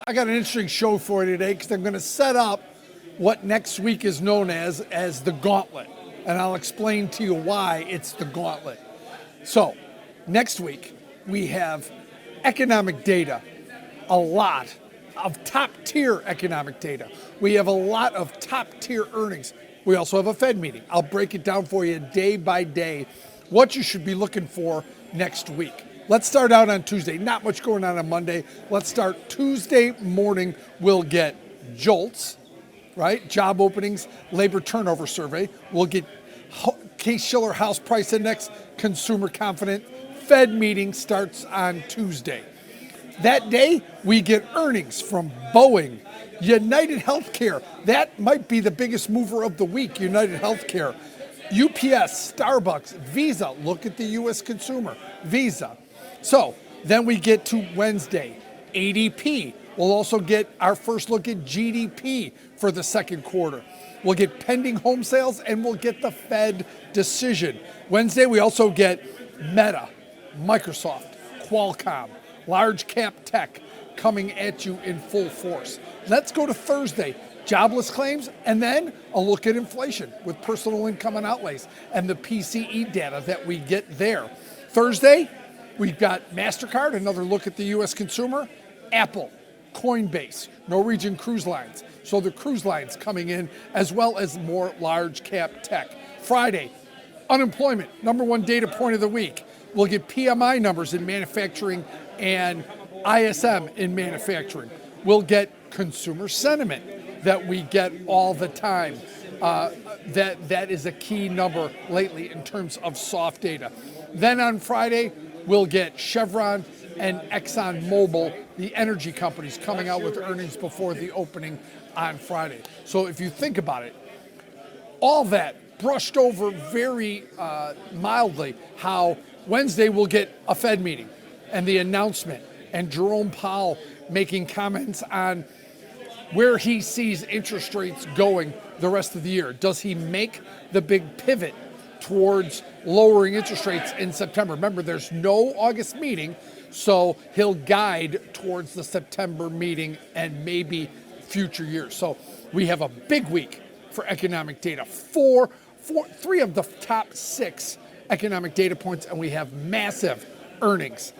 I got an interesting show for you today because I'm going to set up what next week is known as the gauntlet. And I'll explain to you why it's the gauntlet. So, next week, we have economic data, a lot of top-tier economic data. We have a lot of top-tier earnings. We also have a Fed meeting. I'll break it down for you day by day, what you should be looking for next week. Let's start out on Tuesday. Not much going on Monday. Let's start Tuesday morning. We'll get JOLTS, right? Job openings, labor turnover survey. We'll get Case-Shiller House Price Index, consumer confidence. Fed meeting starts on Tuesday. That day, we get earnings from Boeing, United Healthcare. That might be the biggest mover of the week, United Healthcare. UPS, Starbucks, Visa. Look at the U.S. consumer, Visa. So then we get to Wednesday, ADP. We'll also get our first look at GDP for the second quarter. We'll get pending home sales and we'll get the Fed decision. Wednesday, we also get Meta, Microsoft, Qualcomm, large cap tech coming at you in full force. Let's go to Thursday, jobless claims, and then a look at inflation with personal income and outlays and the PCE data that we get there. Thursday, we've got MasterCard, another look at the U.S. consumer, Apple, Coinbase, Norwegian Cruise Lines. So the cruise lines coming in, as well as more large cap tech. Friday, unemployment, number one data point of the week. We'll get PMI numbers in manufacturing and ISM in manufacturing. We'll get consumer sentiment that we get all the time. That is a key number lately in terms of soft data. Then on Friday, we'll get Chevron and ExxonMobil, the energy companies, coming out with earnings before the opening on Friday. So if you think about it, all that brushed over very mildly, how Wednesday we'll get a Fed meeting and the announcement and Jerome Powell making comments on where he sees interest rates going the rest of the year. Does he make the big pivot towards lowering interest rates in September? Remember, there's no August meeting, so he'll guide towards the September meeting and maybe future years. So we have a big week for economic data. Three of the top 6 economic data points, and we have massive earnings